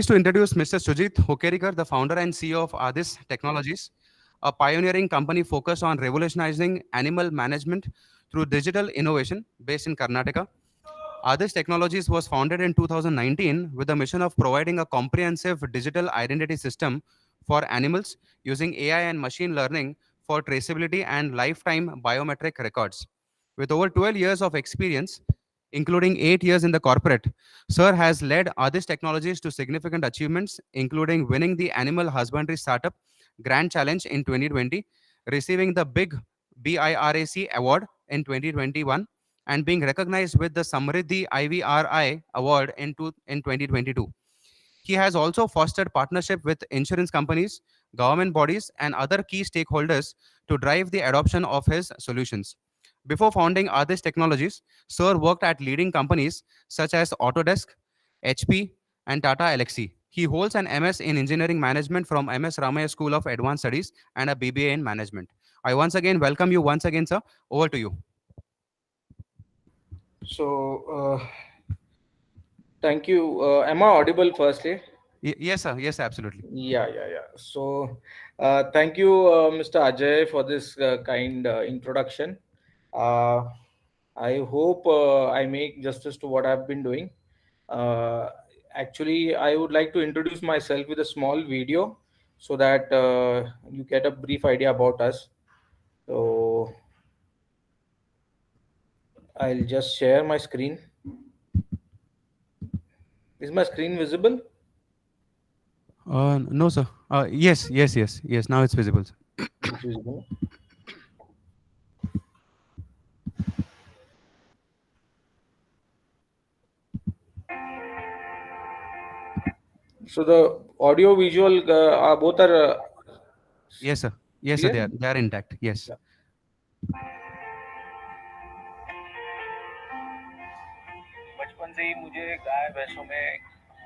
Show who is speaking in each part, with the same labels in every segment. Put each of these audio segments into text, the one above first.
Speaker 1: Pleased to introduce Mr. Sujit Hukkerikar, the founder and CEO of ADIS Technologies, a pioneering company focused on revolutionizing animal management through digital innovation based in Karnataka. ADIS Technologies was founded in 2019 with the mission of providing a comprehensive digital identity system for animals using AI and machine learning for traceability and lifetime biometric records. With over 12 years of experience, including 8 years in the corporate, Sir has led ADIS Technologies to significant achievements, including winning the Animal Husbandry Startup Grand Challenge in 2020, receiving the Big BIRAC Award in 2021, and being recognized with the Samriddhi IVRI Award in 2022. He has also fostered partnership with insurance companies, government bodies, and other key stakeholders to drive the adoption of his solutions. Before founding Adis Technologies, Sir worked at leading companies such as Autodesk, HP, and Tata Elxsi. He holds an MS in Engineering Management from MS Ramaya School of Advanced Studies and a BBA in Management. I once again welcome you once again, sir. Over to you.
Speaker 2: So, thank you. Am I audible firstly?
Speaker 1: Yes, sir. Yes, absolutely.
Speaker 2: Yeah. So, thank you, Mr. Ajay, for this kind introduction. Uh, I hope I make justice to what I've been doing. Uh, Actually, I would like to introduce myself with a small video so that you get a brief idea about us. So, I'll just share my screen. Is my screen visible?
Speaker 1: No, sir. Yes. Now it's visible, sir.
Speaker 2: It's visible. So the audio visual both are
Speaker 1: Yes, sir. Yes, sir.
Speaker 2: clear.
Speaker 1: They are intact. Yes.
Speaker 2: Yeah. बचपन से ही मुझे गाय भैंसों में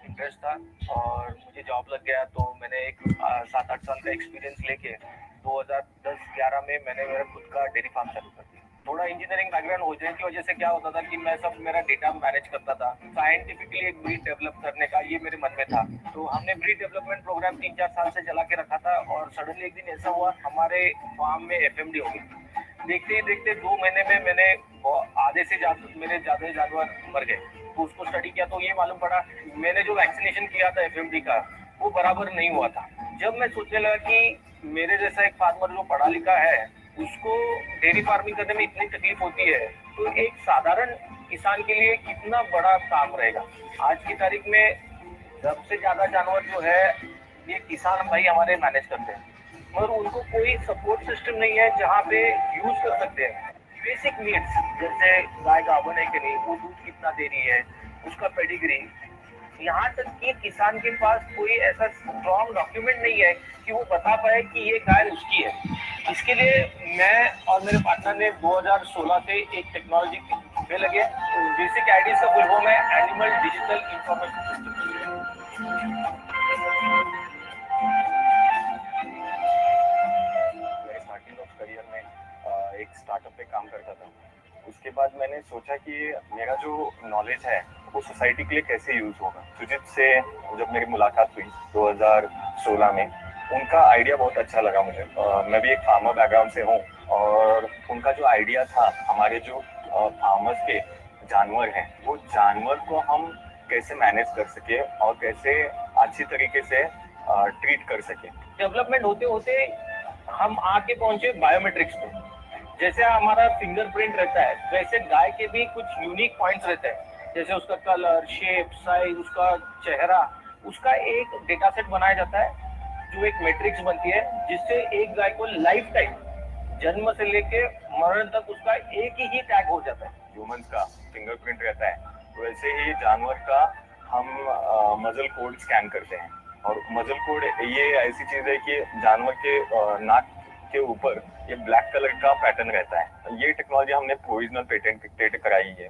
Speaker 2: interest था और मुझे job लग गया तो मैंने एक 7-8 साल का एक्सपीरियंस लेके 2010-11 में मैंने मेरा खुद का डेयरी फार्म चालू कर दिया। थोड़ा इंजीनियरिंग बैकग्राउंड हो जाने की वजह से क्या होता था कि मैं सब मेरा डेटा मैनेज करता था। साइंटिफिकली एक ब्रीड डेवलप करने का ये मेरे मन में था, तो हमने ब्रीड डेवलपमेंट प्रोग्राम 3-4 साल से चला के रखा था और सडनली एक दिन ऐसा हुआ हमारे फार्म में एफएमडी हो गई। देखते ही देखते 2 महीने में मैंने आधे से मेरे ज्यादा जानवर मर गए। तो उसको स्टडी किया तो ये मालूम पड़ा मैंने जो वैक्सीनेशन किया था एफएमडी का वो बराबर नहीं हुआ था। जब मैं सोचने लगा कि मेरे जैसा एक फार्मर जो पढ़ा लिखा है उसको डेयरी फार्मिंग करने में इतनी तकलीफ होती है तो एक साधारण किसान के लिए कितना बड़ा काम रहेगा। आज की तारीख में सबसे ज्यादा जानवर जो है ये किसान भाई हमारे मैनेज करते हैं मगर उनको कोई सपोर्ट सिस्टम नहीं है जहाँ पे यूज कर सकते हैं बेसिक नीड्स, जैसे गाय गाभन है कि नहीं, वो दूध कितना दे रही है, उसका पेडिग्री। यहाँ तक कि किसान के पास कोई ऐसा स्ट्रॉन्ग डॉक्यूमेंट नहीं है कि वो बता पाए कि ये गाय उसकी है। इसके लिए मैं और मेरे पार्टनर ने 2016 से एक टेक्नोलॉजी पे लगे। बेसिक आईडीएस का फुल फॉर्म है animal digital information system. Career में एक स्टार्टअप पे काम करता था। उसके बाद मैंने सोचा कि मेरा जो नॉलेज है वो सोसाइटी के लिए कैसे यूज होगा। सुजीत से जब मेरी मुलाकात हुई 2016 में, उनका आइडिया बहुत अच्छा लगा मुझे। मैं भी एक फार्मर बैकग्राउंड से हूँ और उनका जो आइडिया था हमारे जो फार्मर्स के जानवर हैं वो जानवर को हम कैसे मैनेज कर सके और कैसे अच्छी तरीके से ट्रीट कर सके। डेवलपमेंट होते होते हम आके पहुंचे बायोमेट्रिक्स पे। जैसे हमारा फिंगरप्रिंट रहता है वैसे गाय के भी कुछ यूनिक पॉइंट्स रहते हैं, जैसे उसका कलर, शेप, साइज, उसका चेहरा, उसका एक डेटा सेट बनाया जाता है जो एक मैट्रिक्स बनती है जिससे एक गाय को लाइफ टाइम जन्म से लेके मरण तक उसका एक ही टैग हो जाता है। ह्यूमंस का फिंगरप्रिंट रहता है वैसे ही जानवर का हम मजल कोड स्कैन करते हैं और मजल कोड ये ऐसी चीज है कि जानवर के नाक के ऊपर ये ब्लैक कलर का पैटर्न रहता है। ये टेक्नोलॉजी हमने प्रोविजनल पेटेंट कराई है।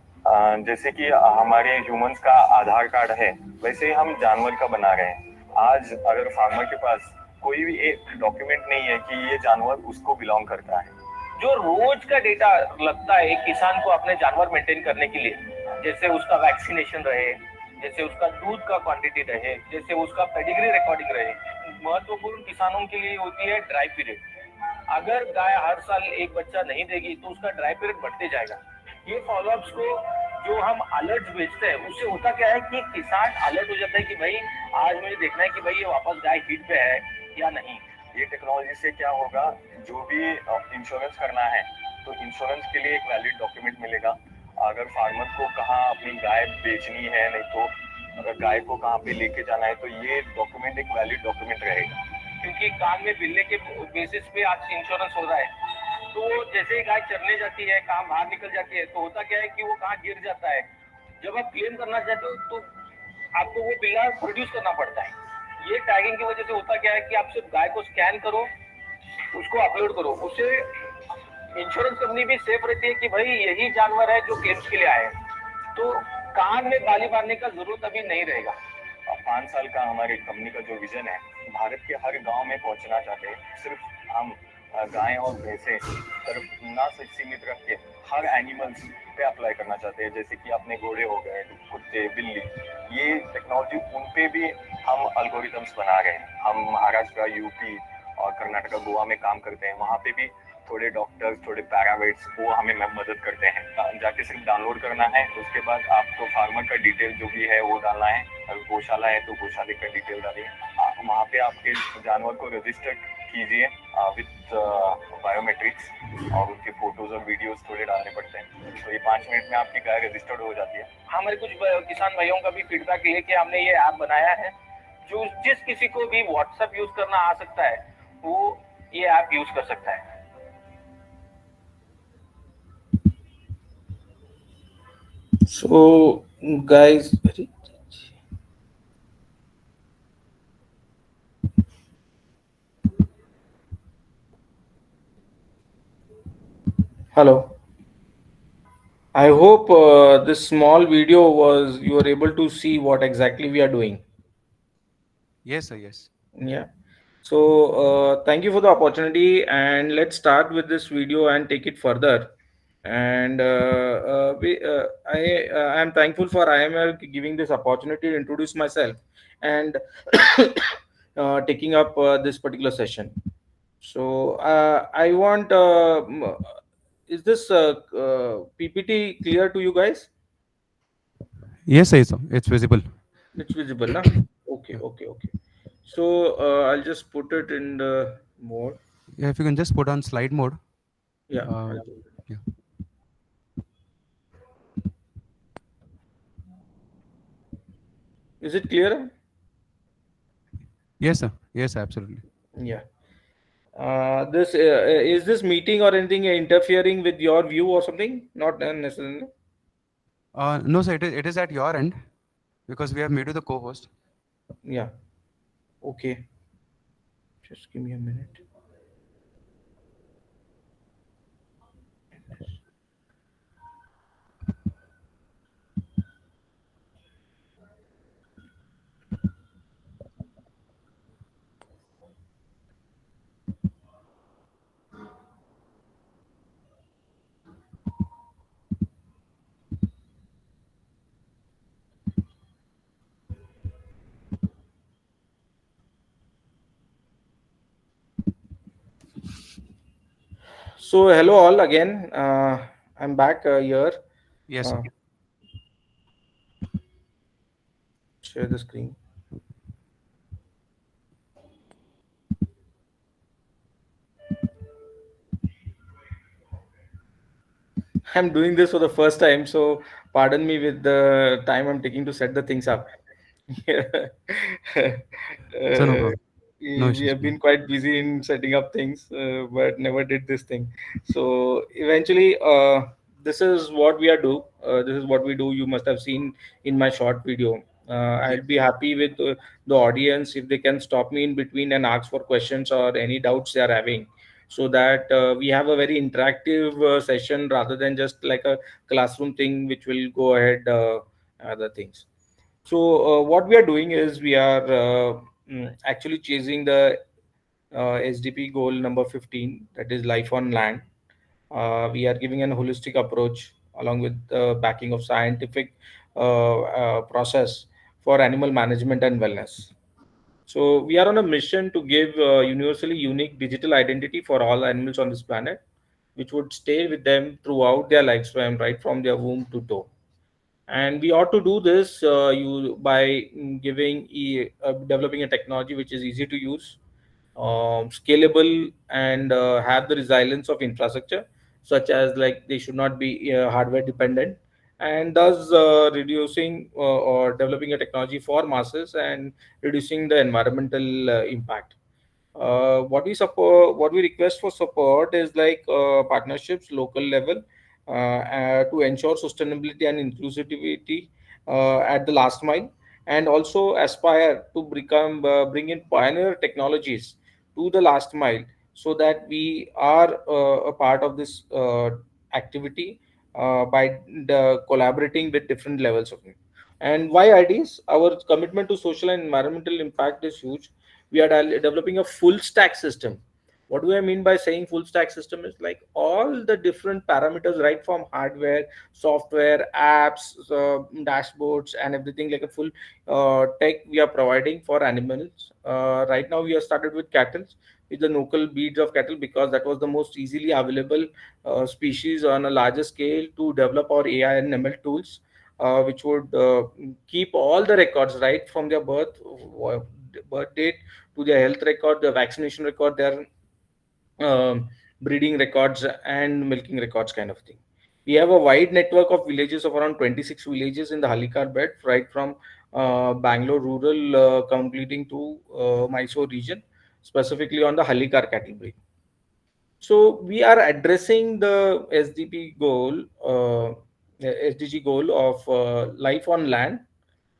Speaker 2: जैसे कि हमारे ह्यूमंस का आधार कार्ड है वैसे ही हम जानवर का बना रहे हैं। आज अगर फार्मर के पास कोई भी एक डॉक्यूमेंट नहीं है कि ये जानवर उसको बिलोंग करता है, जो रोज का डेटा लगता है एक किसान को अपने जानवर मेंटेन करने के लिए, जैसे उसका वैक्सीनेशन रहे, जैसे उसका दूध का क्वांटिटी रहे, जैसे उसका पेडिग्री रिकॉर्डिंग रहे। महत्वपूर्ण किसानों के लिए होती है ड्राई पीरियड। अगर गाय हर साल एक बच्चा नहीं देगी तो उसका ड्राई पीरियड बढ़ते जाएगा। ये फॉलोअप्स को जो हम अलर्ट भेजते हैं उससे होता क्या है कि किसान अलर्ट हो जाता है कि भाई आज मुझे देखना है कि भाई ये वापस गाय हीट पे है या नहीं। ये टेक्नोलॉजी से क्या होगा, जो भी इंश्योरेंस करना है तो इंश्योरेंस के लिए एक वैलिड डॉक्यूमेंट मिलेगा। अगर फार्मर को कहाँ अपनी गाय बेचनी है, नहीं तो अगर गाय को कहाँ पे लेके जाना है, तो ये डॉक्यूमेंट एक वैलिड डॉक्यूमेंट रहेगा। क्योंकि कान में बिल्ले के बेसिस पे आज इंश्योरेंस हो रहा है। तो जैसे ही गाय चरने जाती है, कहाँ बाहर निकल जाती है, तो होता क्या है कि वो कहाँ गिर जाता है। जब आप क्लेम करना चाहते हो तो आपको वो बिल्ला प्रोड्यूस करना पड़ता है। ये टैगिंग की वजह से होता क्या है कि आप सिर्फ गाय को स्कैन करो, उसको अपलोड करो, उससे इंश्योरेंस कंपनी भी सेफ रहती है कि भाई यही जानवर है जो क्लेम्स के लिए आए। तो कान में बाली बांधने का जरूरत अभी नहीं रहेगा। 5 साल का हमारी कंपनी का जो विजन है, भारत के हर गांव में पहुंचना चाहते हैं। सिर्फ हम गायें और भैंसे सिर्फ ना सीमित रख के हर एनिमल्स पे अप्लाई करना चाहते हैं। जैसे कि अपने घोड़े हो गए, कुत्ते, बिल्ली, ये टेक्नोलॉजी उन पे भी हम अल्गोरिथम्स बना रहे हैं। हम महाराष्ट्र, यूपी और कर्नाटका, गोवा में काम करते हैं। वहाँ पे भी थोड़े डॉक्टर्स, थोड़े पैरावेट्स वो हमें मदद करते हैं। जाके सिर्फ डाउनलोड करना है, उसके बाद आपको फार्मर का डिटेल जो भी है वो डालना है। अगर गौशाला है तो गौशाले का डिटेल डालिए। वहाँ पे आपके जानवर को रजिस्टर्ड कीजिए विथ बायोमेट्रिक्स, और उनके फोटोज और वीडियोस थोड़े डालने पड़ते हैं। तो ये 5 मिनट में आपकी गाय रजिस्टर्ड हो जाती है। हमारे कुछ किसान भाइयों का भी फीडबैक लेके हमने ये ऐप बनाया है। जो जिस किसी को भी व्हाट्सएप यूज करना आ सकता है वो ये ऐप यूज कर सकता है।
Speaker 3: So, guys, hello. I hope this small video was you were able to see what exactly we are doing.
Speaker 1: Yes, sir. Yes.
Speaker 3: Yeah. So, thank you for the opportunity, and let's start with this video and take it further. And I am thankful for IML giving this opportunity to introduce myself and taking up this particular session. So I want is this PPT clear to you guys?
Speaker 1: Yes, sir. It's visible.
Speaker 3: It's visible, na? Okay,
Speaker 1: Yeah.
Speaker 3: okay, okay. So I'll just put it in the mode.
Speaker 1: Yeah. If you can just put on slide mode.
Speaker 3: Yeah,
Speaker 1: Uh,
Speaker 3: I'll put it.
Speaker 1: yeah.
Speaker 3: Is it clear?
Speaker 1: Yes, sir. Yes, absolutely.
Speaker 3: Yeah. This is this meeting or anything interfering with your view or something? Not necessarily.
Speaker 1: No, sir. It is at your end because we have made you the co-host.
Speaker 3: Yeah. Okay. Just give me a minute. So hello all again. I'm back here.
Speaker 1: Yes, sir.
Speaker 3: Uh, Share the screen. I'm doing this for the first time, so pardon me with the time I'm taking to set the things up. Yeah.
Speaker 1: So no
Speaker 3: uh,
Speaker 1: problem. No
Speaker 3: we
Speaker 1: issues.
Speaker 3: have
Speaker 1: No.
Speaker 3: been quite busy in setting up things, but never did this thing. So eventually, this is what we are do. This is what we do. You must have seen in my short video. I'll
Speaker 1: Yes.
Speaker 3: be happy with the audience if they can stop me in between and ask for questions or any doubts they are having, so that we have a very interactive session rather than just like a classroom thing, which will go ahead other things. So what we are doing is we are actually chasing the SDP goal number 15, that is life on land. We are giving an holistic approach along with the backing of scientific process. for animal management and wellness. So we are on a mission to give universally unique digital identity for all animals on this planet, which would stay with them throughout their lifespan, right from their womb to toe. And we ought to do this by developing a technology which is easy to use, scalable, and have the resilience of infrastructure, such as like they should not be hardware dependent, and thus reducing or developing a technology for masses and reducing the environmental impact. What we request for support is like partnerships, local level, to ensure sustainability and inclusivity at the last mile, and also aspire to bring in pioneer technologies to the last mile, so that we are a part of this activity by collaborating with different levels of it. And why IDs? Our commitment to social and environmental impact is huge. We are developing a full stack system. What do I mean by saying full stack system? Is like all the different parameters, right from hardware, software, apps, dashboards, and everything, like a full tech we are providing for animals. Right now we have started with cattle, with the local breeds of cattle, because that was the most easily available species on a larger scale to develop our AI and ML tools, which would keep all the records right from their birth date to their health record, their vaccination record, their breeding records, and milking records, kind of thing. We have a wide network of villages of around 26 villages in the Halikar belt, right from Bangalore rural, completing to Mysore region, specifically on the Halikar cattle breed. So we are addressing the SDG goal of life on land.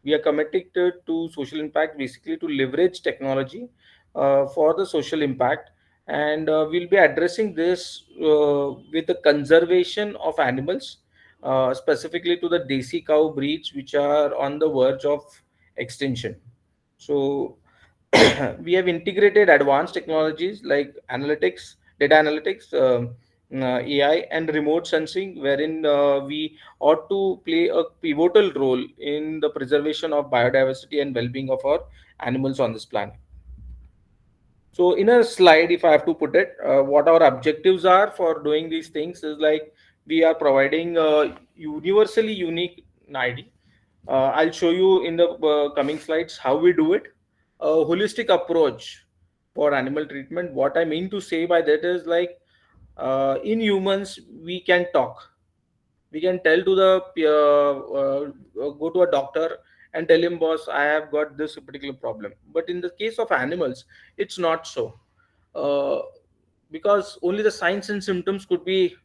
Speaker 3: We are committed to social impact, basically to leverage technology for the social impact, and we'll be addressing this with the conservation of animals, specifically to the desi cow breeds which are on the verge of extinction. So we have integrated advanced technologies like analytics, data analytics, AI, and remote sensing, wherein we ought to play a pivotal role in the preservation of biodiversity and well-being of our animals on this planet. So, in a slide, if I have to put it, what our objectives are for doing these things is like we are providing a universally unique ID. I'll show you in the coming slides how we do it. A holistic approach for animal treatment. What I mean to say by that is like in humans, we can talk, we can tell to the go to a doctor and tell him, boss, I have got this particular problem. But in the case of animals, it's not so, uh, because only the signs and symptoms could be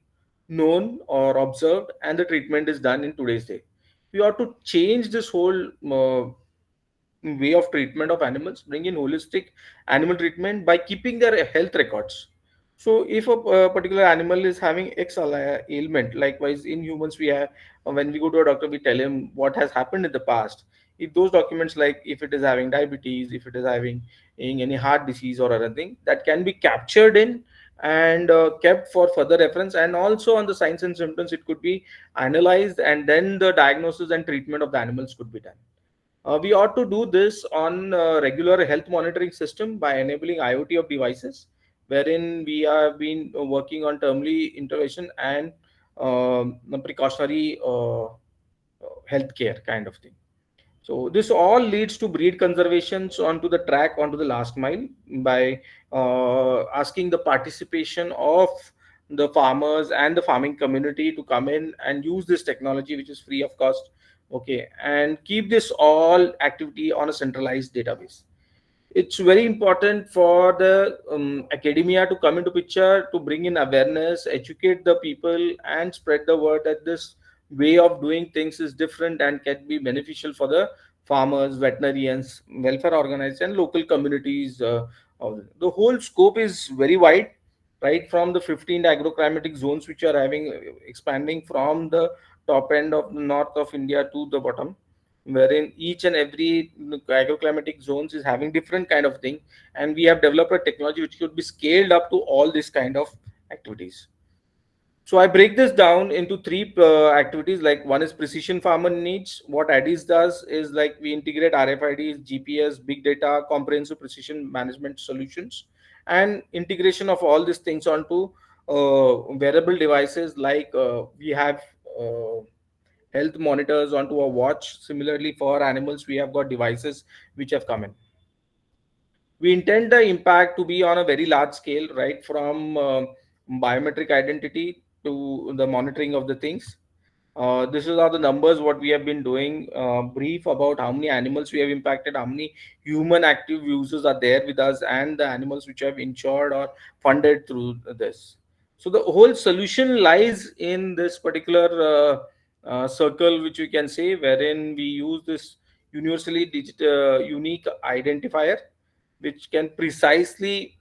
Speaker 3: known or observed, and the treatment is done in today's day. We ought to change this whole way of treatment of animals, bring in holistic animal treatment by keeping their health records. So, if a particular animal is having X ailment, likewise in humans, we have when we go to a doctor, we tell him what has happened in the past. If those documents, like if it is having diabetes, if it is having any heart disease or other thing, that can be captured in and kept for further reference, and also on the signs and symptoms, it could be analyzed, and then the diagnosis and treatment of the animals could be done. We ought to do this on regular health monitoring system by enabling IoT of devices, wherein we have been working on termly intervention and precautionary healthcare, kind of thing. So this all leads to breed conservations onto the track, onto the last mile, by asking the participation of the farmers and the farming community to come in and use this technology, which is free of cost. Okay, and keep this all activity on a centralized database. It's very important for the academia to come into picture, to bring in awareness, educate the people, and spread the word that this way of doing things is different and can be beneficial for the farmers, veterinarians, welfare organizations, and local communities. The whole scope is very wide, right from the 15 agroclimatic zones which are having expanding from the top end of the north of India to the bottom, wherein each and every agroclimatic zones is having different kind of thing, and we have developed a technology which could be scaled up to all this kind of activities. So I break this down into three activities. Like one is precision farmer needs. What ADIS does is like we integrate RFIDs, GPS, big data, comprehensive precision management solutions, and integration of all these things onto wearable devices. Like we have health monitors onto a watch. Similarly, for animals, we have got devices which have come in. We intend the impact to be on a very large scale, right from biometric identity to the monitoring of the things. This is all the numbers what we have been doing, brief about how many animals we have impacted, how many human active users are there with us, and the animals which have insured or funded through this. So the whole solution lies in this particular circle, which we can say, wherein we use this universally unique identifier, which can precisely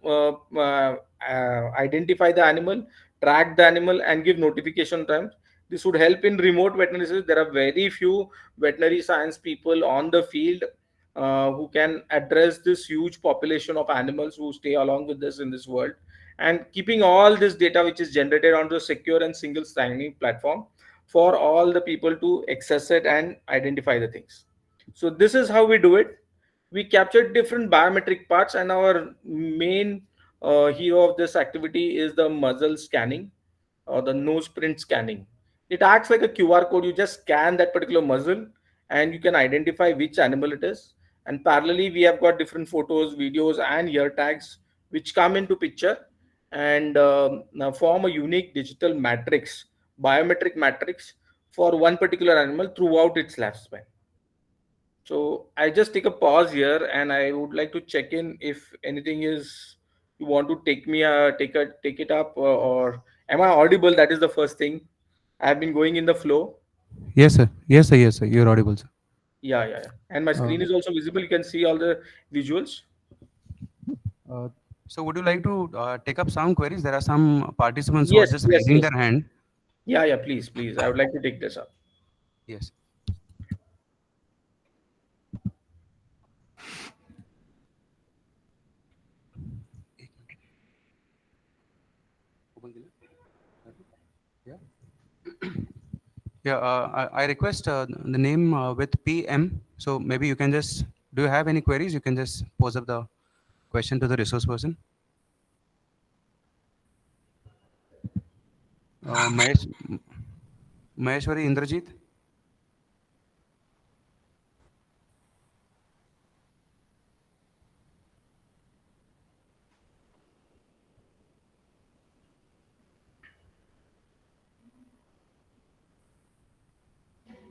Speaker 3: identify the animal, track the animal, and give notification times. This would help in remote veterinary service. There are very few veterinary science people on the field who can address this huge population of animals who stay along with us in this world. And keeping all this data, which is generated onto a secure and single signing platform for all the people to access it and identify the things. So this is how we do it. We captured different biometric parts, and our main hero of this activity is the muzzle scanning or the nose print scanning. It acts like a QR code. You just scan that particular muzzle and you can identify which animal it is. And parallelly, we have got different photos, videos, and ear tags which come into picture and now form a unique digital matrix, biometric matrix for one particular animal throughout its lifespan. So I just take a pause here, and I would like to check in if anything is you want to take me take it up, or am I audible? That is the first thing. I have been going in the flow.
Speaker 1: Yes, sir. Yes, sir. Yes, sir. You're audible, sir.
Speaker 3: Yeah, yeah, yeah. And my
Speaker 1: Uh,
Speaker 3: screen is also visible. You can see all the visuals.
Speaker 1: uh, so, would you like to take up some queries? There are some participants who are
Speaker 3: Yes,
Speaker 1: just
Speaker 3: yes,
Speaker 1: raising
Speaker 3: yes.
Speaker 1: their hand.
Speaker 3: Yeah, yeah. Please, please. I would like to take this up.
Speaker 1: Yes. Yeah. Yeah. I request the name with PM. So maybe you can just. Do you have any queries? You can just pose up the question to the resource person. Mahesh, Maheshwari Indrajit.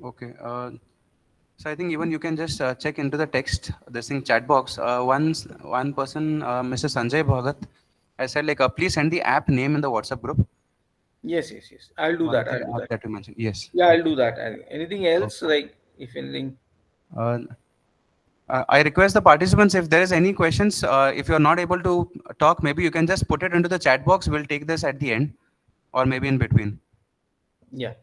Speaker 1: Okay. So I think even you can just check into the text, this thing chat box. One person, Mr. Sanjay Bhagat, I said like, please send the app name in the WhatsApp group.
Speaker 3: Yes, yes, yes. I'll do
Speaker 1: One
Speaker 3: that.
Speaker 1: of the
Speaker 3: I'll do
Speaker 1: app
Speaker 3: that.
Speaker 1: that you mentioned. Yes.
Speaker 3: Yeah,
Speaker 1: Okay.
Speaker 3: I'll do that. Anything else?
Speaker 1: Okay.
Speaker 3: Like, if anything.
Speaker 1: Uh, I request the participants if there is any questions. If you are not able to talk, maybe you can just put it into the chat box. We'll take this at the end, or maybe in between.
Speaker 3: Yeah.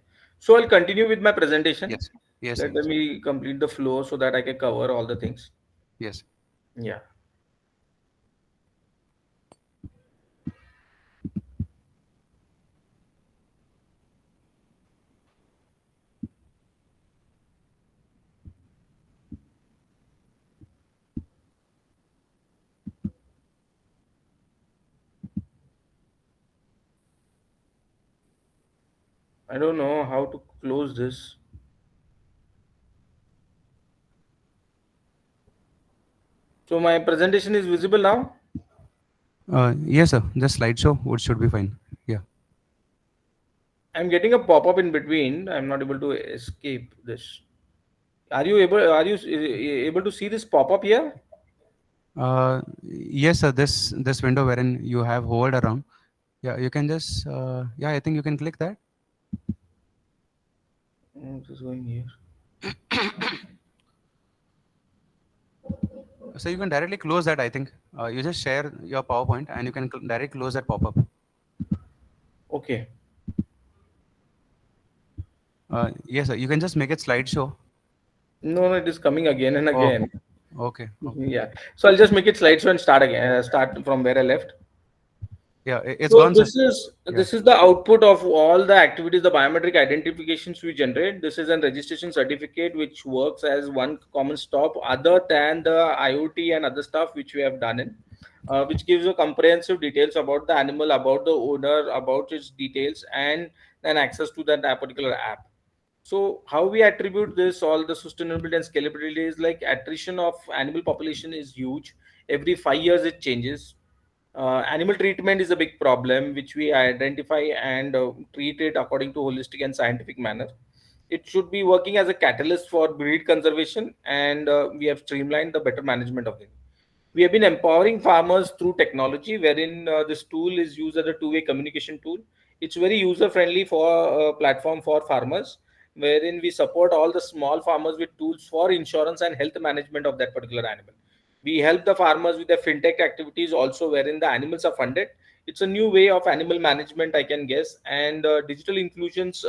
Speaker 3: So I'll continue with my presentation.
Speaker 1: Yes. Yes. Sir,
Speaker 3: Let
Speaker 1: yes.
Speaker 3: me complete the flow so that I can cover all the things.
Speaker 1: Yes.
Speaker 3: Yeah. I don't know how to close this. So my presentation is visible now.
Speaker 1: Yes, sir. Just slideshow would should be fine. Yeah.
Speaker 3: I'm getting a pop-up in between. I'm not able to escape this. Are you able to see this pop-up here?
Speaker 1: Yes, sir. This window wherein you have hovered around. Yeah, you can just. Yeah, I think you can click that.
Speaker 3: This is going here.
Speaker 1: So you can directly close that. I think you just share your PowerPoint and you can directly close that pop-up.
Speaker 3: Okay.
Speaker 1: Yes, sir. You can just make it slideshow.
Speaker 3: No, no, it is coming again and
Speaker 1: Oh,
Speaker 3: again.
Speaker 1: okay. Okay.
Speaker 3: Yeah. So I'll just make it slideshow and start again. Start from where I left.
Speaker 1: Yeah, it's
Speaker 3: So
Speaker 1: gone,
Speaker 3: this
Speaker 1: Sashi.
Speaker 3: is
Speaker 1: Yeah.
Speaker 3: this is the output of all the activities, the biometric identifications we generate. This is a registration certificate which works as one common stop other than the IoT and other stuff which we have done in, which gives you comprehensive details about the animal, about the owner, about its details, and then access to that particular app. So how we attribute this, all the sustainability and scalability is like attrition of animal population is huge. Every 5 years it changes. Animal treatment is a big problem which we identify and treat it according to holistic and scientific manner. It should be working as a catalyst for breed conservation, and we have streamlined the better management of it. We have been empowering farmers through technology, wherein this tool is used as a two-way communication tool. It's very user-friendly for platform for farmers, wherein we support all the small farmers with tools for insurance and health management of that particular animal. We help the farmers with the fintech activities also, wherein the animals are funded. It's a new way of animal management, I can guess, and digital inclusions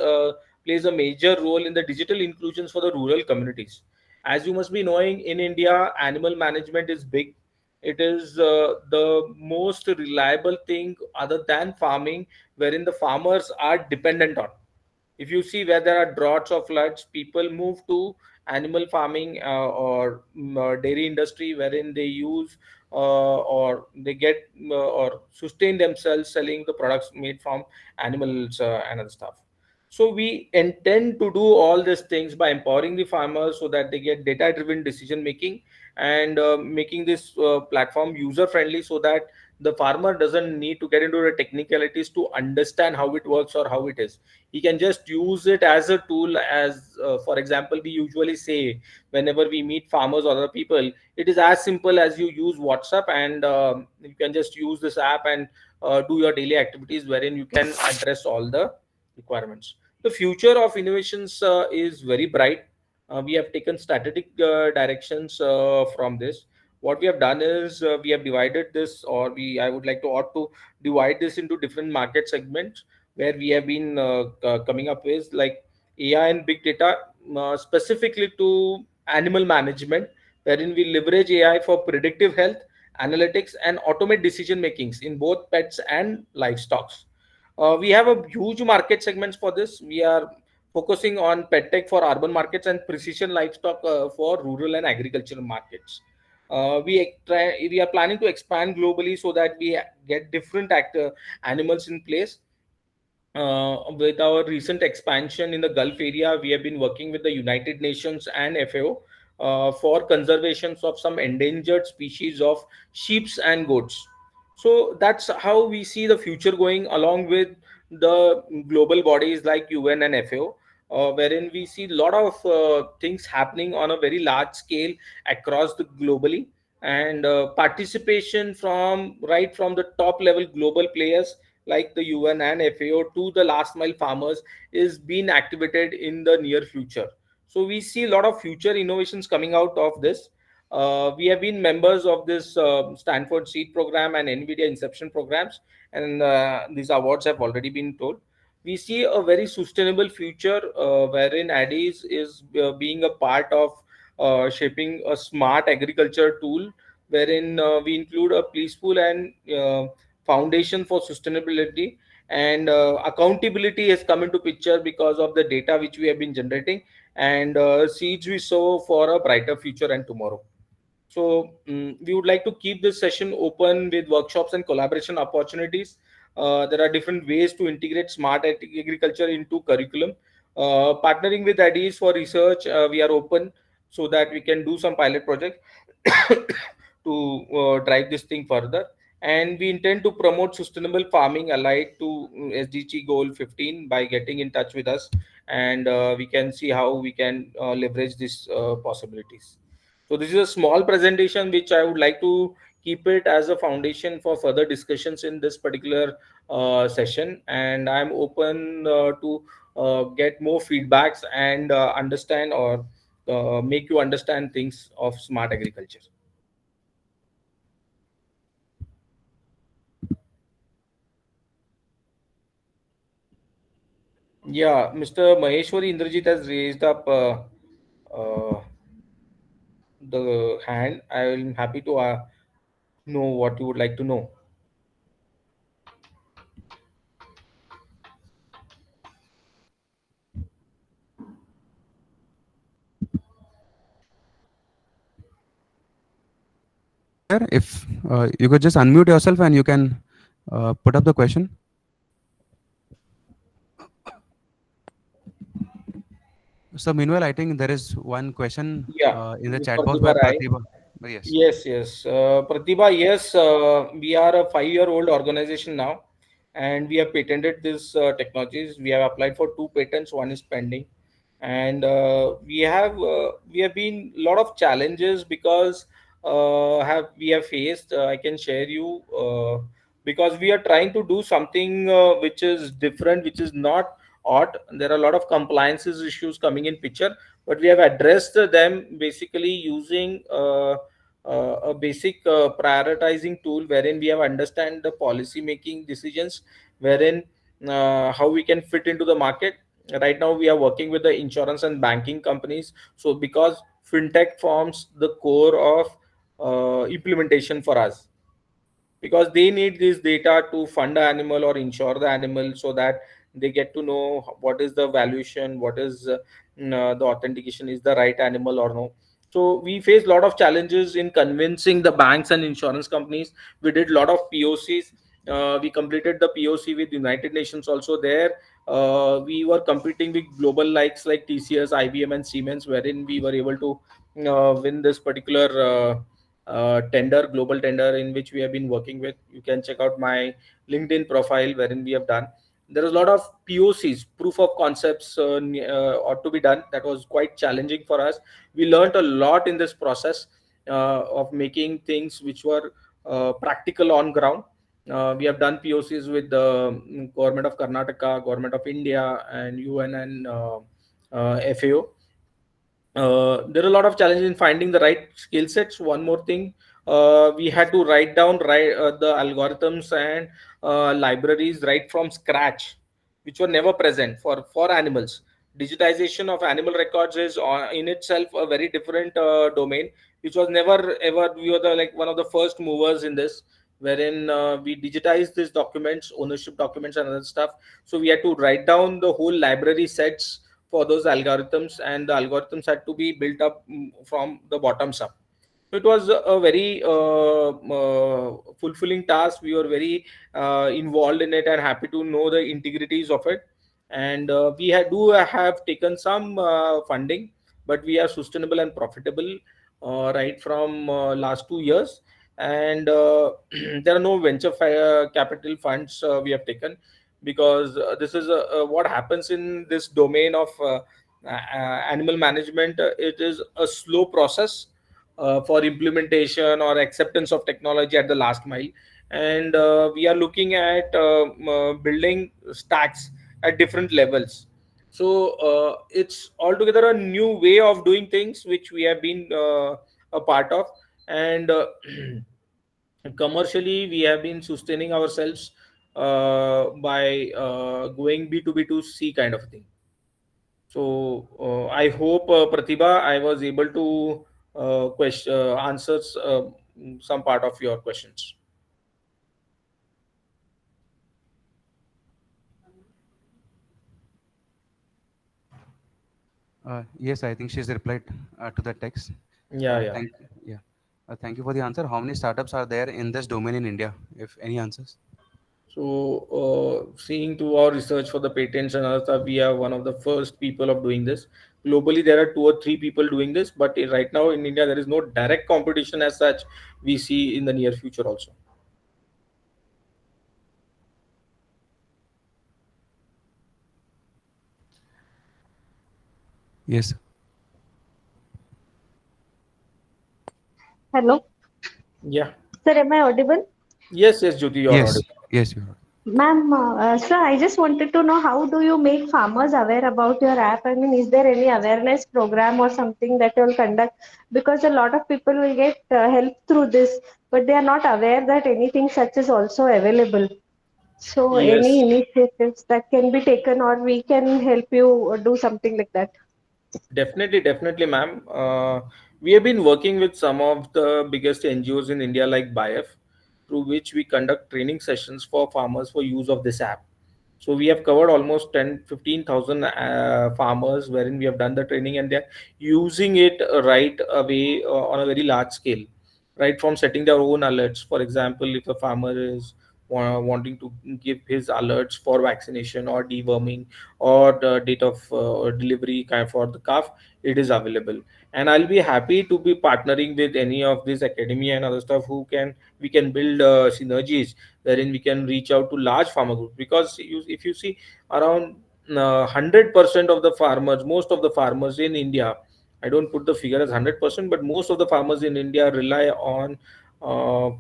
Speaker 3: plays a major role in the digital inclusions for the rural communities. As you must be knowing, in India, animal management is big. It is the most reliable thing other than farming, wherein the farmers are dependent on. If you see where there are droughts or floods, people move to animal farming or dairy industry, wherein they use or they get or sustain themselves selling the products made from animals and other stuff. So we intend to do all these things by empowering the farmers so that they get data driven decision making, and making this platform user friendly, so that the farmer doesn't need to get into the technicalities to understand how it works or how it is. He can just use it as a tool. As for example, we usually say whenever we meet farmers or other people, it is as simple as you use WhatsApp, and you can just use this app and do your daily activities, wherein you can address all the requirements. The future of innovations is very bright. We have taken strategic directions from this. What we have done is we have divided this, or we I would like to ought to divide this into different market segments, where we have been coming up with like AI and big data, specifically to animal management, wherein we leverage AI for predictive health analytics and automate decision makings in both pets and livestock. We have a huge market segments for this. We are focusing on pet tech for urban markets and precision livestock for rural and agricultural markets. We are planning to expand globally so that we get different animals in place. With our recent expansion in the Gulf area, we have been working with the United Nations and FAO for conservations of some endangered species of sheep and goats. So that's how we see the future going, along with the global bodies like UN and FAO, wherein we see a lot of things happening on a very large scale across the globally, and participation from right from the top level global players like the UN and FAO to the last mile farmers is being activated in the near future. So we see a lot of future innovations coming out of this. We have been members of this Stanford Seed Program and NVIDIA Inception programs, and these awards have already been told. We see a very sustainable future wherein ADIS is being a part of shaping a smart agriculture tool, wherein we include a peaceful and foundation for sustainability, and accountability has come into picture because of the data which we have been generating, and seeds we sow for a brighter future and tomorrow. So we would like to keep this session open with workshops and collaboration opportunities. There are different ways to integrate smart agriculture into curriculum. Partnering with IDs for research, we are open so that we can do some pilot project to drive this thing further. And we intend to promote sustainable farming allied to SDG goal 15 by getting in touch with us, and we can see how we can leverage these possibilities. So this is a small presentation which I would like to keep it as a foundation for further discussions in this particular session, and I'm open to get more feedbacks and understand or make you understand things of smart agriculture. Yeah, Mr. Maheshwari Indrajit has raised up uh, the hand. I am happy to know what you would like to know.
Speaker 1: there. If you could just unmute yourself and you can put up the question. So meanwhile, I think there is one question
Speaker 3: Yeah,
Speaker 1: in the chat box by
Speaker 3: Pratibha Rai.
Speaker 1: Pratibha. Yes.
Speaker 3: Yes, yes. Pratibha, yes, we are a 5-year-old organization now, and we have patented these technologies. We have applied for two patents. One is pending, and we have been a lot of challenges because have we have faced. I can share you because we are trying to do something which is different, which is not odd. There are a lot of compliances issues coming in picture, but we have addressed them basically using. A basic prioritizing tool wherein we have understand the policy making decisions, wherein how we can fit into the market. Right now we are working with the insurance and banking companies, so because fintech forms the core of implementation for us, because they need this data to fund the animal or insure the animal, so that they get to know what is the valuation, what is the authentication, is the right animal or no. So we face a lot of challenges in convincing the banks and insurance companies. We did a lot of POCs. We completed the POC with United Nations also. There we were competing with global likes like TCS, IBM and Siemens, wherein we were able to win this particular tender, global tender, in which we have been working with. You can check out my LinkedIn profile wherein we have done. There is a lot of POCs, proof of concepts, ought to be done. That was quite challenging for us. We learned a lot in this process of making things which were practical on ground. We have done POCs with the government of Karnataka, government of India, and UN and FAO. There are a lot of challenges in finding the right skill sets. One more thing, we had to write down the algorithms and libraries right from scratch, which were never present for animals. Digitization of animal records is in itself a very different domain, which was never ever. We were the, like one of the first movers in this, wherein we digitized these documents, ownership documents and other stuff. So we had to write down the whole library sets for those algorithms, and the algorithms had to be built up from the bottoms up. So it was a very fulfilling task. We were very involved in it and happy to know the integrities of it. And we do have taken some funding, but we are sustainable and profitable right from last 2 years. And there are no venture capital funds we have taken, because this is what happens in this domain of animal management. It is a slow process for implementation or acceptance of technology at the last mile. And we are looking at building stacks at different levels. So it's altogether a new way of doing things which we have been a part of. And commercially we have been sustaining ourselves by going B2B2C kind of thing. So I hope, Pratibha, I was able to answer some part of your questions.
Speaker 1: Yes, I think she's replied to the text.
Speaker 3: Yeah, yeah.
Speaker 1: Thank yeah. Thank you for the answer. How many startups are there in this domain in India? If any answers.
Speaker 3: So, seeing to our research for the patents and other stuff, we are one of the first people of doing this. Globally, there are 2 or 3 people doing this, but right now in India, there is no direct competition as such. We see in the near future also.
Speaker 1: Yes.
Speaker 4: Hello,
Speaker 3: Yeah.
Speaker 4: sir, am I audible?
Speaker 3: Yes, yes, Jyoti, you're
Speaker 1: Yes.
Speaker 3: audible.
Speaker 1: Yes, you are.
Speaker 4: Ma'am, sir, I just wanted to know how do you make farmers aware about your app? I mean, is there any awareness program or something that you'll conduct? Because a lot of people will get help through this, but they are not aware that anything such is also available. So, any
Speaker 3: Yes.
Speaker 4: initiatives that can be taken, or we can help you do something like that?
Speaker 3: Definitely, definitely, ma'am. We have been working with some of the biggest NGOs in India, like BIF, through which we conduct training sessions for farmers for use of this app. So we have covered almost 10, 15,000 farmers, wherein we have done the training, and they're using it right away on a very large scale. right from setting their own alerts. For example, if a farmer is wanting to give his alerts for vaccination or deworming or the date of delivery kind for the calf, it is available. And I'll be happy to be partnering with any of this academia and other stuff who can we can build synergies wherein we can reach out to large farmer groups. Because if you see around 100% of the farmers, most of the farmers in India, I don't put the figure as 100%, but most of the farmers in India rely on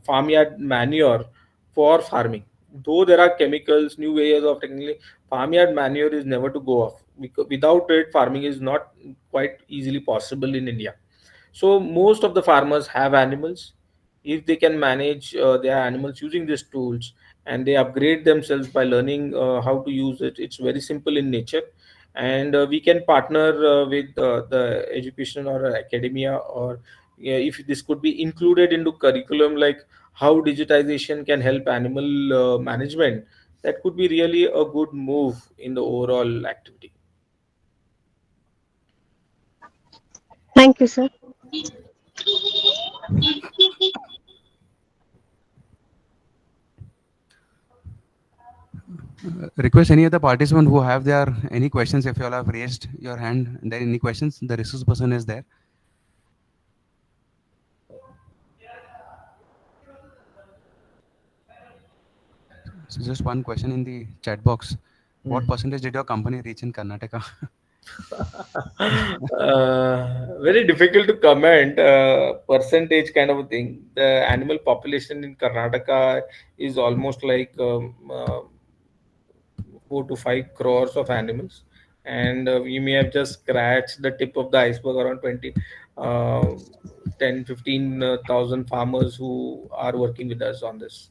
Speaker 3: farmyard manure for farming. Though there are chemicals, new ways of technically, farmyard manure is never to go off. Without it, farming is not quite easily possible in India. So most of the farmers have animals. If they can manage their animals using these tools and they upgrade themselves by learning how to use it, it's very simple in nature. And we can partner with the education or academia, or yeah, if this could be included into curriculum, like how digitization can help animal management, that could be really a good move in the overall activity.
Speaker 4: Thank you, sir.
Speaker 1: Request any other participant who have their any questions. If you all have raised your hand, and there any questions, the resource person is there. So just one question in the chat box. What percentage did your company reach in Karnataka?
Speaker 3: Very difficult to comment percentage kind of a thing. The animal population in Karnataka is almost like 4 to 5 crores of animals, and we may have just scratched the tip of the iceberg, around 20, uh, 10, 15,000 farmers who are working with us on this.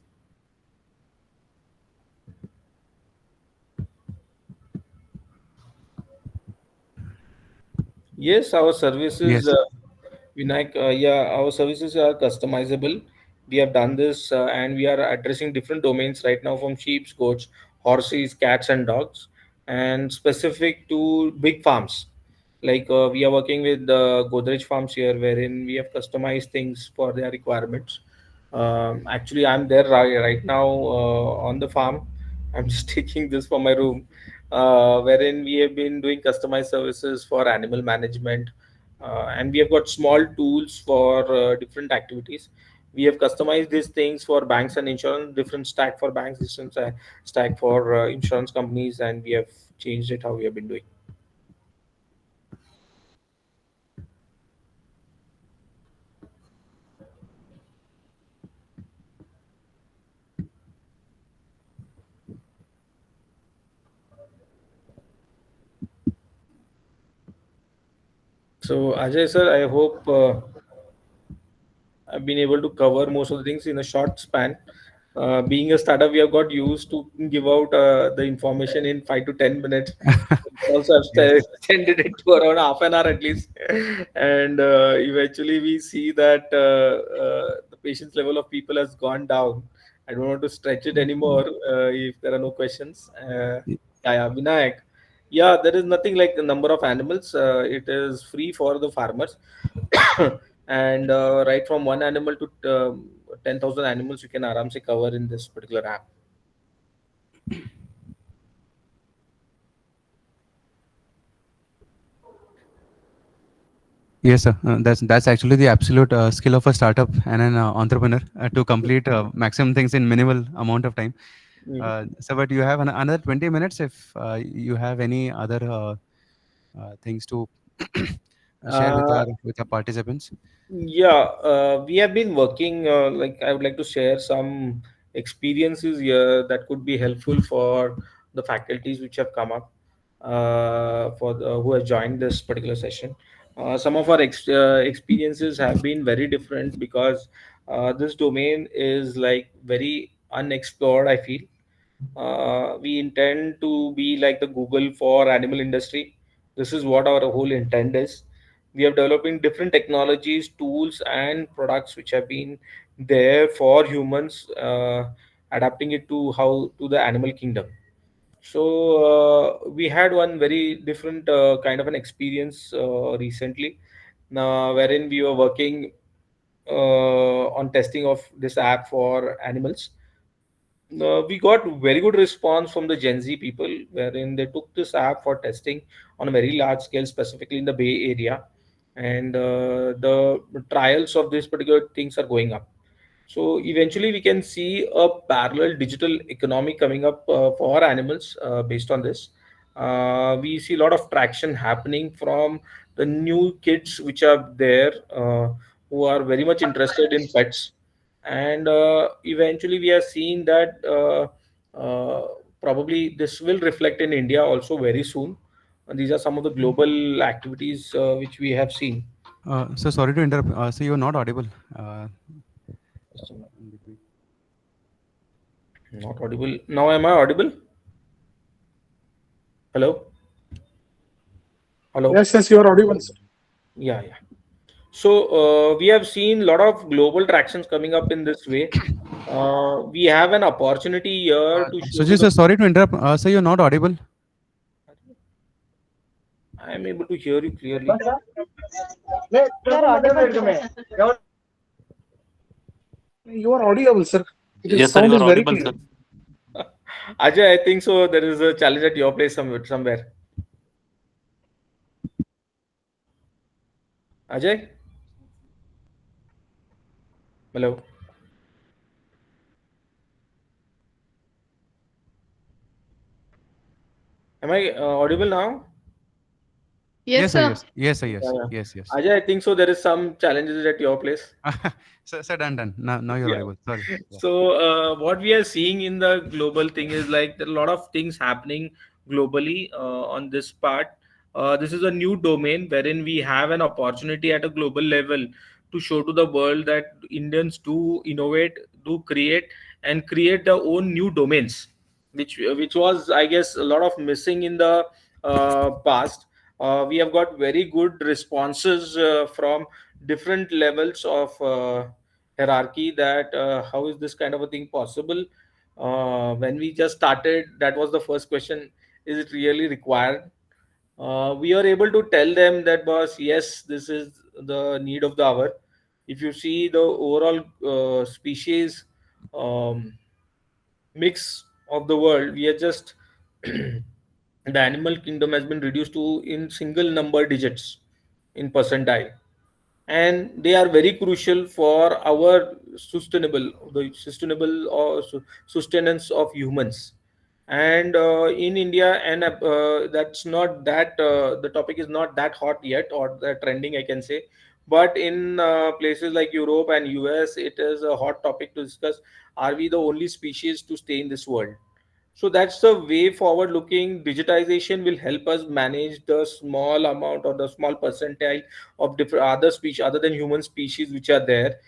Speaker 3: Yes, our services,
Speaker 1: Yes.
Speaker 3: Vinayak, yeah, our services are customizable. We have done this and we are addressing different domains right now, from sheep, goats, horses, cats, and dogs, and specific to big farms. Like we are working with the Godrej farms here, wherein we have customized things for their requirements. Actually, I'm there right now on the farm. I'm just taking this from my room, wherein we have been doing customized services for animal management, and we have got small tools for different activities. We have customized these things for banks and insurance, different stack for banks, different stack for insurance companies, and we have changed it how we have been doing. So, Ajay sir, I hope I've been able to cover most of the things in a short span. Being a startup, we have got used to give out the information in 5 to 10 minutes. Also, I've
Speaker 1: Yes.
Speaker 3: extended it to around half an hour at least, and eventually we see that the patience level of people has gone down. I don't want to stretch it anymore if there are no questions. Yeah, Vinayak. Yeah, there is nothing like the number of animals. It is free for the farmers. And right from one animal to 10,000 animals, you can aram se cover in this particular app.
Speaker 1: Yes, sir. That's actually the absolute skill of a startup and an entrepreneur to complete maximum things in minimal amount of time.
Speaker 3: Mhm.
Speaker 1: So, but you have another 20 minutes if you have any other things to share
Speaker 3: Uh,
Speaker 1: with our participants.
Speaker 3: Yeah, we have been working. Like, I would like to share some experiences here that could be helpful for the faculties which have come up, for who have joined this particular session. Some of our experiences have been very different, because this domain is like very unexplored, I feel. We intend to be like the Google for animal industry. This is what our whole intent is. We are developing different technologies, tools, and products which have been there for humans, adapting it to how to the animal kingdom. So we had one very different kind of an experience recently, wherein we were working on testing of this app for animals. We got very good response from the Gen Z people, wherein they took this app for testing on a very large scale, specifically in the Bay Area, and the trials of these particular things are going up. So eventually, we can see a parallel digital economy coming up for animals based on this. We see a lot of traction happening from the new kids which are there, who are very much interested in pets, and eventually we are seeing that probably this will reflect in India also very soon. And these are some of the global activities which we have seen.
Speaker 1: So sorry to interrupt. So you're not audible. Uh, in between.
Speaker 3: Not audible. Now am I audible? Hello? Hello?
Speaker 5: Yes, yes, you are audible, sir.
Speaker 3: Yeah, yeah. So we have seen a lot of global tractions coming up in this way. We have an opportunity here to show to
Speaker 1: Sujit
Speaker 3: the.
Speaker 1: sir, sorry to interrupt. So you're not audible.
Speaker 3: I am able to hear you clearly.
Speaker 4: You're audible.
Speaker 5: You are audible, sir. The
Speaker 6: Yes, sir,
Speaker 5: sound
Speaker 6: you
Speaker 5: is
Speaker 6: are
Speaker 5: very
Speaker 6: audible,
Speaker 5: clear.
Speaker 6: sir.
Speaker 3: Ajay, I think so. There is a challenge at your place somewhere. Ajay, hello. Am I audible now?
Speaker 1: Yes,
Speaker 7: Yes,
Speaker 1: sir.
Speaker 7: sir.
Speaker 1: Yes. Yes, sir.
Speaker 3: Yeah,
Speaker 1: Yes.
Speaker 3: yeah.
Speaker 1: Yes. Yes.
Speaker 3: Ajay, I think so. There is some challenges at your place.
Speaker 1: So done. Done. Now you're
Speaker 3: Yeah.
Speaker 1: audible. Sorry. Yeah.
Speaker 3: So what we are seeing in the global thing is like there are a lot of things happening globally on this part. This is a new domain wherein we have an opportunity at a global level to show to the world that Indians do innovate, do create, and create their own new domains, which was, I guess, a lot of missing in the past. We have got very good responses from different levels of hierarchy, that how is this kind of a thing possible. When we just started, that was the first question: is it really required? We are able to tell them that, boss, yes, this is the need of the hour. If you see the overall species um, mix of the world, we are just the animal kingdom has been reduced to in single number digits in percentile, and they are very crucial for our sustainable or sustenance of humans. And in India, and that's not that the topic is not that hot yet, or that trending, I can say. But in places like Europe and US, it is a hot topic to discuss: are we the only species to stay in this world? So that's the way forward looking. Digitization will help us manage the small amount or the small percentile of different other species other than human species which are there,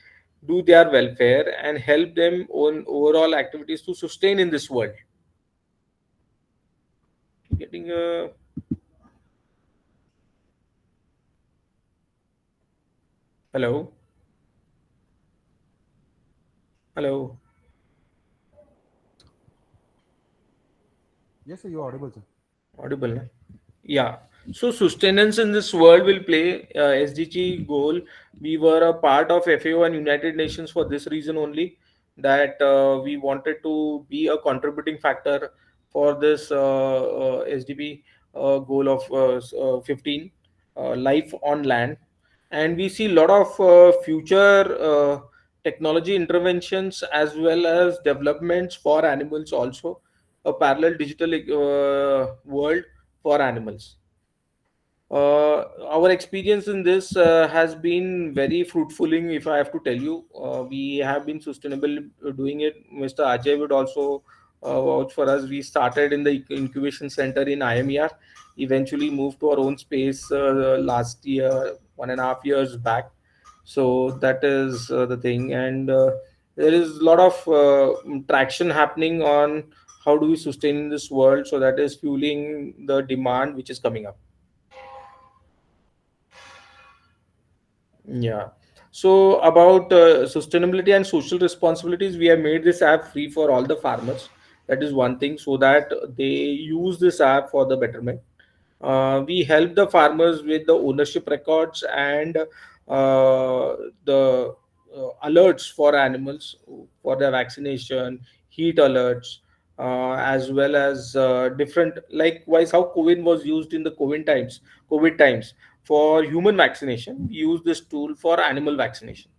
Speaker 3: do their welfare and help them on overall activities to sustain in this world. Getting a hello, hello,
Speaker 1: Yes, sir. You're audible, sir.
Speaker 3: audible, na? Yeah. So sustenance in this world will play SDG goal. We were a part of FAO and United Nations for this reason only, that we wanted to be a contributing factor for this SDB goal of 15, life on land. And we see a lot of future technology interventions as well as developments for animals also, a parallel digital world for animals. Our experience in this has been very fruitfuling. If I have to tell you, we have been sustainable doing it. Mr. Ajay would also vouch for us. We started in the incubation center in IMER, eventually moved to our own space last year, 1.5 years back. So that is the thing, and there is a lot of traction happening on how do we sustain in this world. So that is fueling the demand which is coming up. Yeah. So about sustainability and social responsibilities, we have made this app free for all the farmers. That is one thing, so that they use this app for the betterment. We help the farmers with the ownership records and the alerts for animals for their vaccination, heat alerts, as well as different. Likewise, how COVID was used in the COVID times for human vaccination, we use this tool for animal vaccination.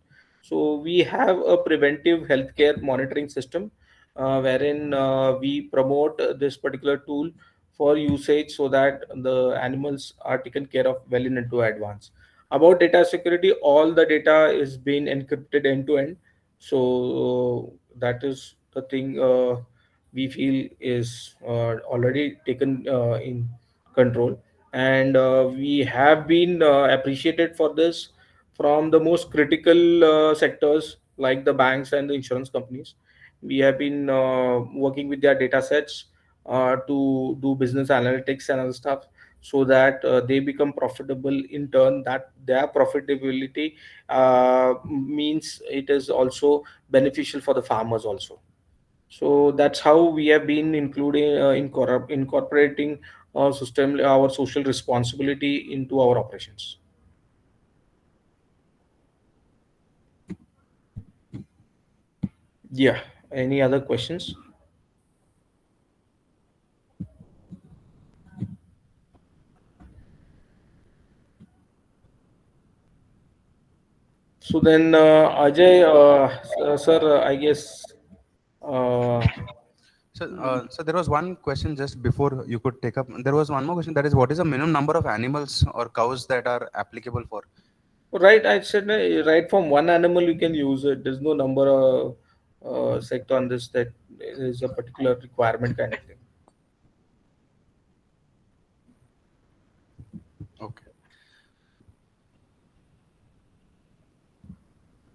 Speaker 3: So we have a preventive healthcare monitoring system, wherein we promote this particular tool for usage so that the animals are taken care of well in into advance. About data security, all the data is being encrypted end to end. So that is the thing we feel is already taken in control, and we have been appreciated for this from the most critical sectors like the banks and the insurance companies. We have been working with their data sets to do business analytics and other stuff, so that they become profitable. In turn, that their profitability means it is also beneficial for the farmers also. So that's how we have been including incorporating system our social responsibility into our operations. Yeah. Any other questions? So then, Ajay, sir, I guess. Uh,
Speaker 1: So there was one question just before you could take up. There was one more question, that is, what is the minimum number of animals or cows that are applicable for?
Speaker 3: right, I said right from one animal you can use it. There's no number set on this that is a particular requirement kind of thing.
Speaker 1: Okay.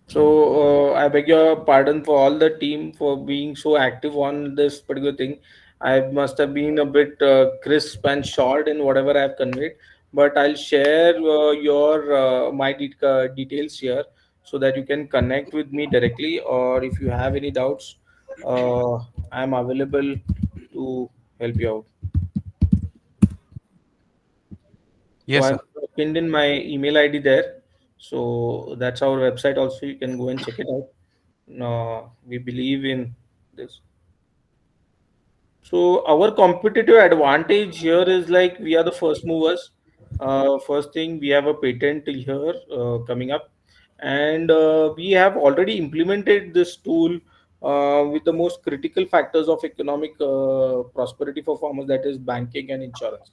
Speaker 3: So I beg your pardon for all the team for being so active on this particular thing. I must have been a bit crisp and short in whatever I have conveyed, but I'll share your details here so that you can connect with me directly, or if you have any doubts, uh, I'm available to help you out. So
Speaker 1: Yes,
Speaker 3: I've
Speaker 1: sir.
Speaker 3: pinned in my email ID there. So that's our website also. You can go and check it out. We believe in this. So our competitive advantage here is like we are the first movers. First thing, we have a patent here coming up, and we have already implemented this tool with the most critical factors of economic prosperity for farmers, that is banking and insurance.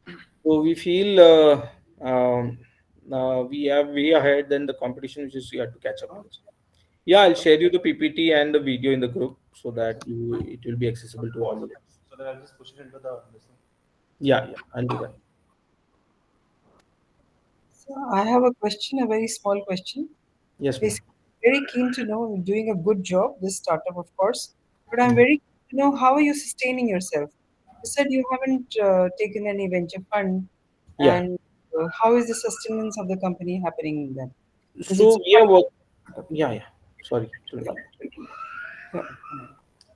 Speaker 3: So we feel we are way ahead than the competition, which is we have to catch up with this. Yeah, I'll share you the PPT and the video in the group so that it will be accessible to all of us.
Speaker 6: So then I'll just push it into the this thing.
Speaker 3: Yeah, yeah, I'll do that.
Speaker 7: So I have a question, a very small question.
Speaker 3: Yes, ma'am.
Speaker 7: Basically, very keen to know you're doing a good job, this startup, of course. But I'm
Speaker 3: Mhm.
Speaker 7: very keen to know how are you sustaining yourself? You said you haven't taken any venture fund,
Speaker 3: Yeah.
Speaker 7: and how is the sustenance of the company happening then? Because
Speaker 3: So
Speaker 7: it's
Speaker 3: we are
Speaker 7: quite
Speaker 3: work. Yeah, yeah. Sorry to interrupt.
Speaker 7: yeah.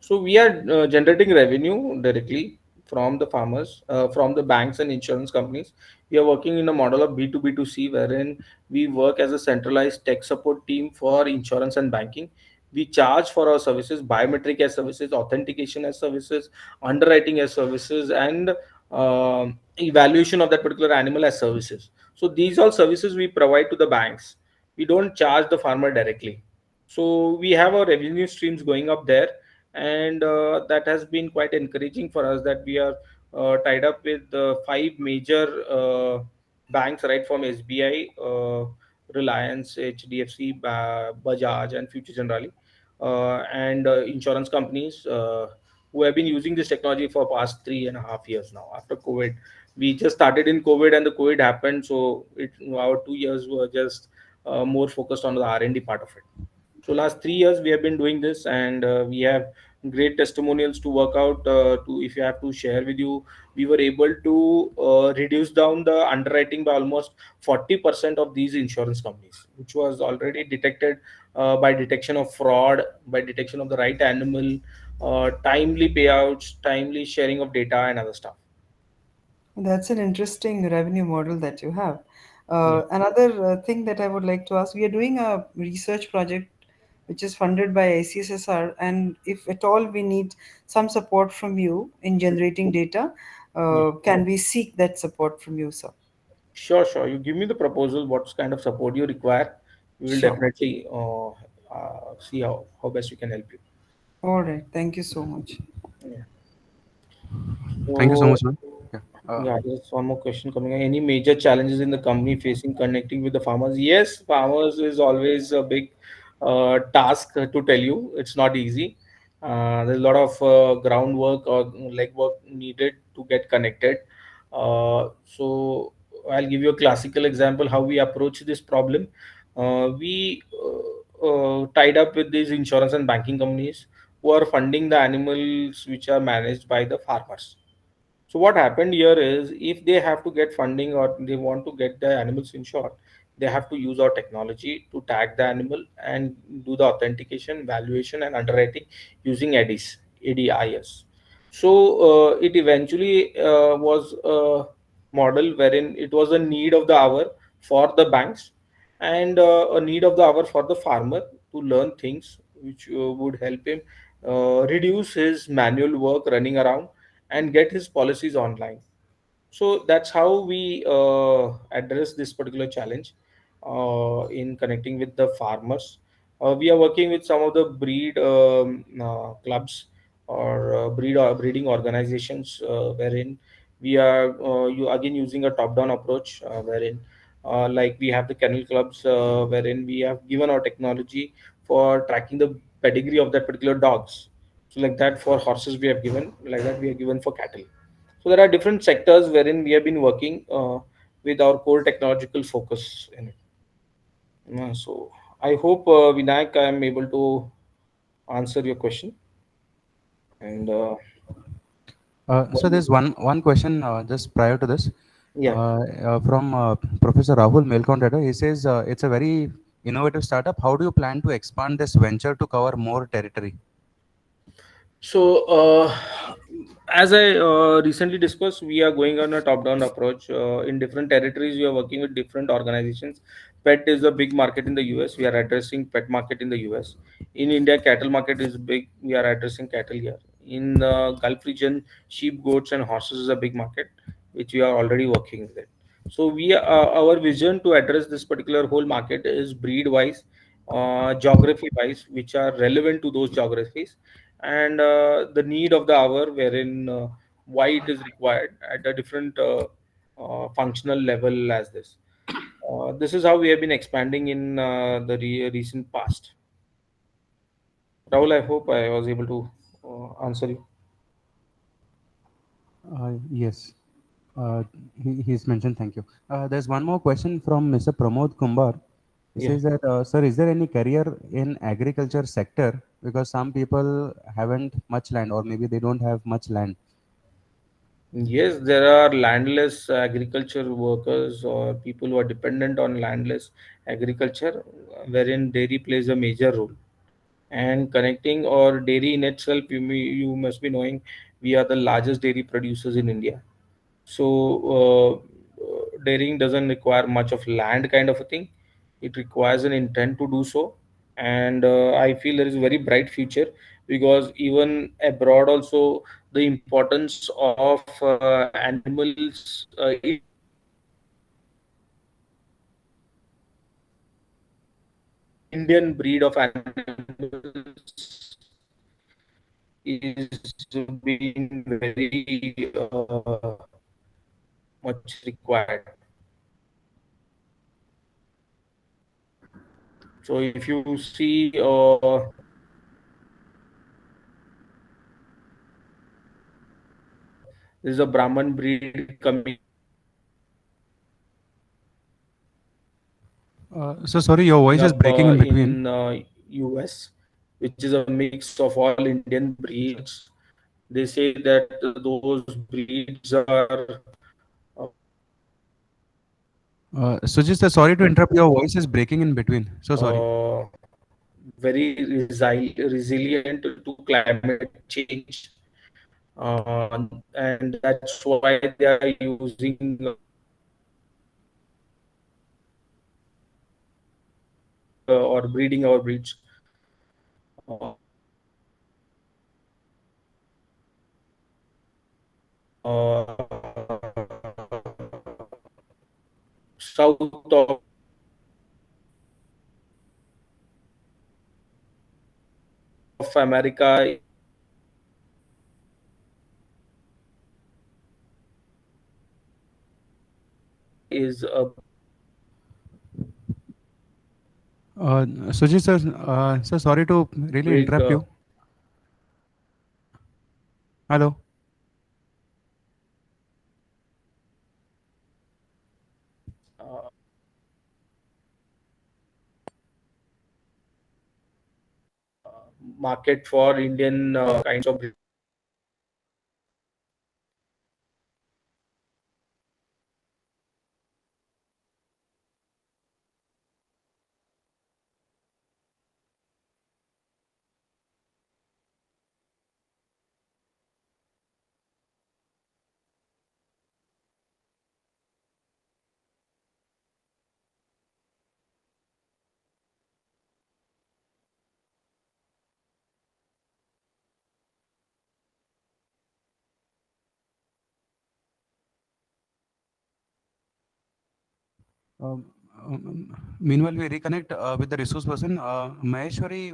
Speaker 3: So we are generating revenue directly from the farmers, from the banks and insurance companies. We are working in a model of B2B2C, wherein we work as a centralized tech support team for insurance and banking. We charge for our services, biometric as services, authentication as services, underwriting as services, and evaluation of that particular animal as services. So these all services we provide to the banks. We don't charge the farmer directly. So we have our revenue streams going up there, and that has been quite encouraging for us that we are tied up with five major banks, right from SBI, Reliance, HDFC, Bajaj, and Future Generali, and insurance companies who have been using this technology for past 3.5 years now. After COVID, we just started in COVID, and the COVID happened, so our 2 years were just more focused on the R&D part of it. So last 3 years we have been doing this, and we have great testimonials to work out. To if you have to share with you, we were able to reduce down the underwriting by almost 40% of these insurance companies, which was already detected by detection of fraud, by detection of the right animal, timely payouts, timely sharing of data, and other stuff.
Speaker 7: That's an interesting revenue model that you have.
Speaker 3: Yeah.
Speaker 7: Another thing that I would like to ask, we are doing a research project which is funded by ICSSR, and if at all we need some support from you in generating data,
Speaker 3: Yeah.
Speaker 7: can we seek that support from you, sir?
Speaker 3: Sure, sure. You give me the proposal, what kind of support you require. We will
Speaker 7: Sure.
Speaker 3: definitely see how best we can help you.
Speaker 7: All right. Thank you so much.
Speaker 3: Yeah.
Speaker 1: Thank you so
Speaker 3: So,
Speaker 1: much, man. Yeah.
Speaker 3: yeah, there's one more question coming. Any major challenges in the company facing connecting with the farmers? Yes, farmers is always a big task to tell you. It's not easy. There's a lot of groundwork or legwork needed to get connected. So I'll give you a classical example how we approach this problem. We tied up with these insurance and banking companies who are funding the animals which are managed by the farmers. So what happened here is if they have to get funding or they want to get the animals insured, they have to use our technology to tag the animal and do the authentication, valuation, and underwriting using ADIS. So it eventually was a model wherein it was a need of the hour for the banks and a need of the hour for the farmer to learn things which would help him reduce his manual work running around and get his policies online. So that's how we address this particular challenge in connecting with the farmers. We are working with some of the breed clubs or breeding organizations wherein we are you again using a top-down approach wherein like we have the kennel clubs wherein we have given our technology for tracking the pedigree of that particular dogs. So like that for horses we have given, like that we have given for cattle. So there are different sectors wherein we have been working with our core technological focus in it. So I hope Vinayak, I am able to answer your question. And
Speaker 1: So there's one question just prior to this
Speaker 3: yeah,
Speaker 1: from Professor Rahul Melkontada. He says it's a very innovative startup. How do you plan to expand this venture to cover more territory?
Speaker 3: so, as I recently discussed, we are going on a top-down approach. In different territories, we are working with different organizations. Pet is a big market in the US. We are addressing pet market in the US. In India, cattle market is big. We are addressing cattle here. In the Gulf region, sheep, goats, and horses is a big market, which we are already working with it. So our vision to address this particular whole market is breed-wise, geography-wise, which are relevant to those geographies and the need of the hour wherein why it is required at a different functional level as this. This is how we have been expanding in the recent past. Rahul, I hope I was able to answer you.
Speaker 1: Yes. Uh, he's mentioned thank you. There's one more question from Mr. Pramod Kumbar. He
Speaker 3: Yeah.
Speaker 1: says that, sir, is there any career in agriculture sector? Because some people haven't much land, or maybe they don't have much land.
Speaker 3: Yes, there are landless agriculture workers or people who are dependent on landless agriculture, wherein dairy plays a major role. And connecting or dairy in itself, you must be knowing we are the largest dairy producers in India. So dairying doesn't require much of land kind of a thing. It requires an intent to do so, and I feel there is a very bright future because even abroad also the importance of animals, Indian breed of animals is being very much required. So if you see, there's a Brahman breed coming
Speaker 1: So sorry, your voice is
Speaker 3: up
Speaker 1: breaking in between.
Speaker 3: in US, which is a mix of all Indian breeds. They say that those breeds are
Speaker 1: Sujit, sir, sorry to interrupt. Your voice is breaking in between. So sorry.
Speaker 3: very resilient to climate change. And that's why they are using or breeding our breeds. South of America is a
Speaker 1: Sujit sir, sir, sorry to really
Speaker 3: big
Speaker 1: interrupt you. Hello.
Speaker 3: uh, market for Indian kinds of
Speaker 1: Um, Meanwhile, we reconnect with the resource person, Maheshwari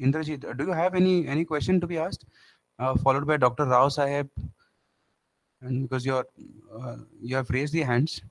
Speaker 1: Indrajit. Do you have any question to be asked? Followed by Dr. Rao Saheb, and because you have raised the hands.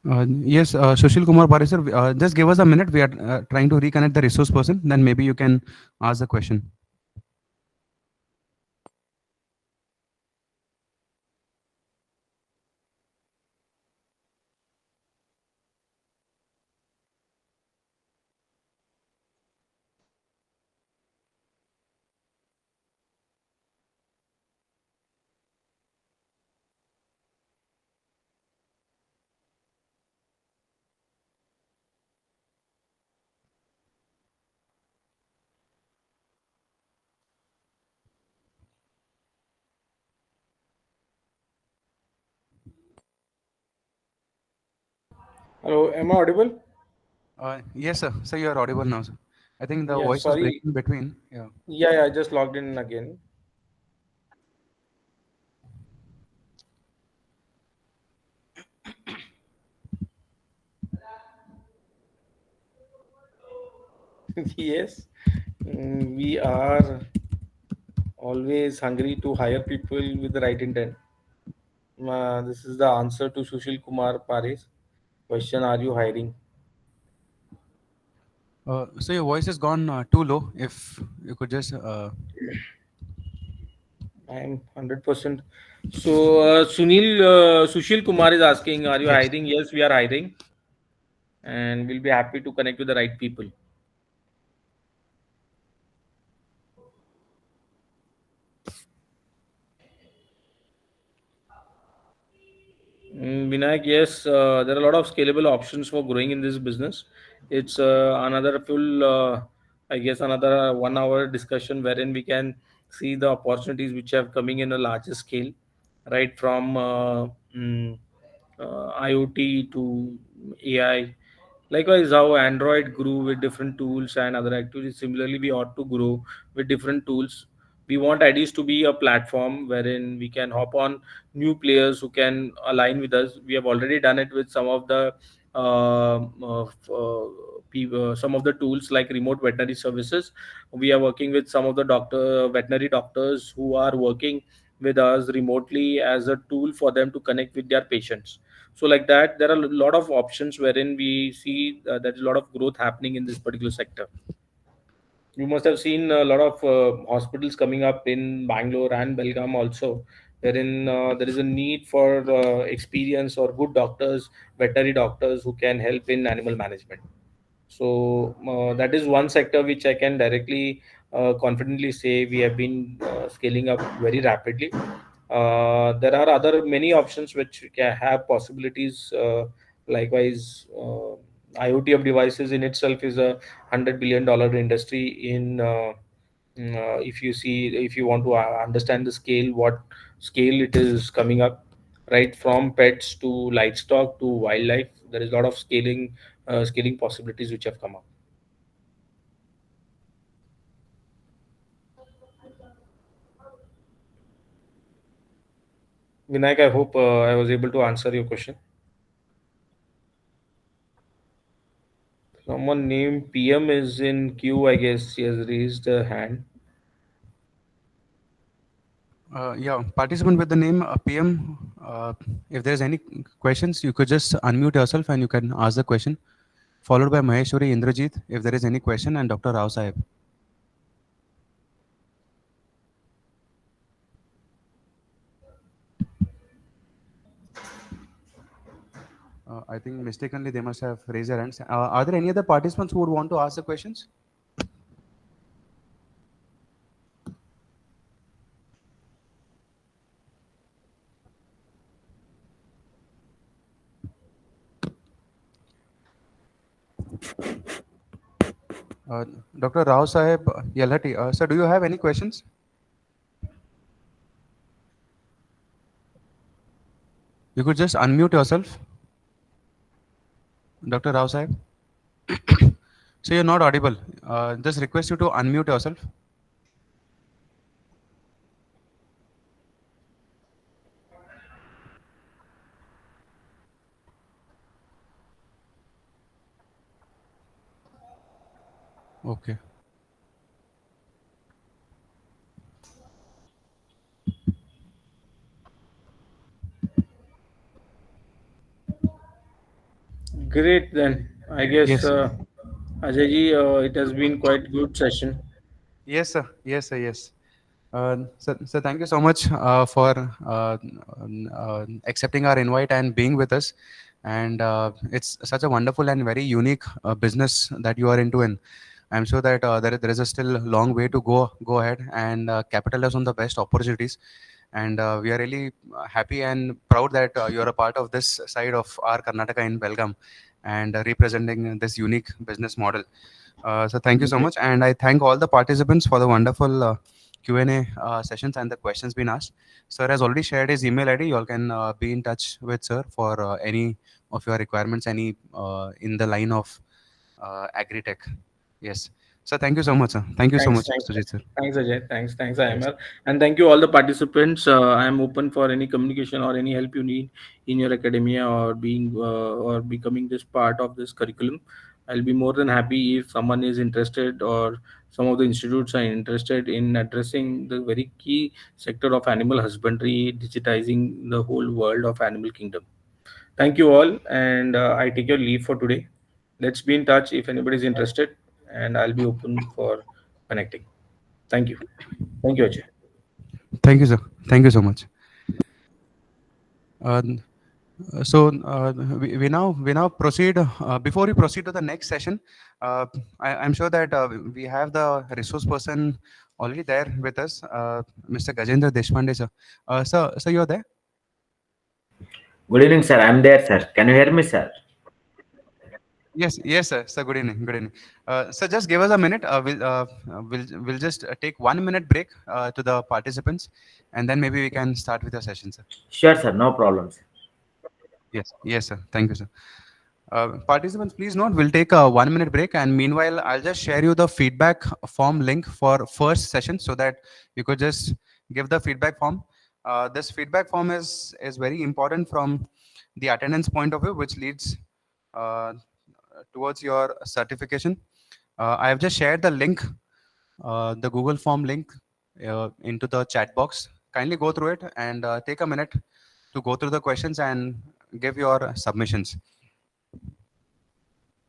Speaker 1: Yes, Sushil Kumar Parisar, just give us a minute. We are trying to reconnect the resource person. Then maybe you can ask the question.
Speaker 3: Hello, am I audible?
Speaker 1: Yes, sir. So you are audible now, sir. I think the
Speaker 3: Yeah,
Speaker 1: voice was
Speaker 3: sorry.
Speaker 1: breaking between. Yeah.
Speaker 3: Yeah, I just logged in again. Yes, we are always hungry to hire people with the right intent. This is the answer to Sushil Kumar Paris question: are you hiring?
Speaker 1: So your voice has gone too low. If you could just
Speaker 3: I am 100%. So, Sushil Kumar is asking, are you
Speaker 1: yes.
Speaker 3: hiring? Yes, we are hiring, and we'll be happy to connect with the right people. Vinayak, yes, there are a lot of scalable options for growing in this business. It's another full, I guess, another 1 hour discussion wherein we can see the opportunities which have coming in a larger scale, right from IoT to AI. Likewise, how Android grew with different tools and other activities. Similarly, we ought to grow with different tools. We want IDs to be a platform wherein we can hop on new players who can align with us. We have already done it with some of the some of the tools like remote veterinary services. We are working with some of the veterinary doctors who are working with us remotely as a tool for them to connect with their patients. So like that, there are a lot of options wherein we see there's a lot of growth happening in this particular sector. You must have seen a lot of hospitals coming up in Bangalore and Belgaum also, wherein there is a need for experience or good doctors, veterinary doctors who can help in animal management. So that is one sector which I can directly confidently say we have been scaling up very rapidly. There are other many options which can have possibilities. Likewise, IoT of devices in itself is a $100 billion industry. If you see, if you want to understand the scale, what scale it is coming up, right from pets to livestock to wildlife, there is a lot of scaling possibilities which have come up. Vinayak, I hope I was able to answer your question. Someone named PM is in queue, I guess. He has raised a hand.
Speaker 1: Yeah, participant with the name PM. If there's any questions, you could just unmute yourself and you can ask the question. Followed by Maheshwari Indrajit, if there is any question, and Dr. Rao Sahib. I think mistakenly they must have raised their hands. Are there any other participants who would want to ask the questions? Dr. Rao Sahib Yelhati, sir, do you have any questions? You could just unmute yourself. Dr. Rao Sahib. So you're not audible. Just request you to unmute yourself. Okay.
Speaker 3: Great, then. I guess,
Speaker 1: Yes.
Speaker 3: Ajay ji, it has been quite good session.
Speaker 1: Yes, sir. Yes, sir. Yes. So thank you so much for accepting our invite and being with us. And it's such a wonderful and very unique business that you are into. And I'm sure that there is a still long way to go ahead and capitalize on the best opportunities. And we are really happy and proud that you are a part of this side of our Karnataka in Belgaum and representing this unique business model. So thank you so much, and I thank all the participants for the wonderful Q&A sessions and the questions being asked. Sir has already shared his email ID. You all can be in touch with sir for any of your requirements, any in the line of agri-tech. Yes. So thank you so much, sir. Thank you so
Speaker 3: Thanks,
Speaker 1: much,
Speaker 3: thanks,
Speaker 1: Sujit sir.
Speaker 3: thanks, Ajay. Thanks,
Speaker 1: Yes.
Speaker 3: IML. And thank you all the participants. I am open for any communication or any help you need in your academia or being or becoming this part of this curriculum. I'll be more than happy if someone is interested or some of the institutes are interested in addressing the very key sector of animal husbandry, digitizing the whole world of animal kingdom. Thank you all, and I take your leave for today. Let's be in touch if anybody is interested, and I'll be open for connecting. Thank you. Thank you, Ajay.
Speaker 1: Thank you, sir. Thank you so much. Uh, we now proceed. Before we proceed to the next session, I'm sure that we have the resource person already there with us, Mr. Gajendra Deshpande, sir. Sir, you're there?
Speaker 8: Good evening, sir. I'm there, sir. Can you hear me, sir?
Speaker 1: Yes, yes, sir. Sir, good evening. Good evening. Sir, just give us a minute. We'll just take 1 minute break to the participants, and then maybe we can start with the session, sir.
Speaker 8: Sure, sir. No problems.
Speaker 1: Yes, yes, sir. Thank you, sir. Participants, please note, we'll take a 1 minute break, and meanwhile, I'll just share you the feedback form link for first session so that you could just give the feedback form. This feedback form is very important from the attendance point of view, which leads uh, towards your certification. I have just shared the link, the Google form link, into the chat box. Kindly go through it and take a minute to go through the questions and give your submissions.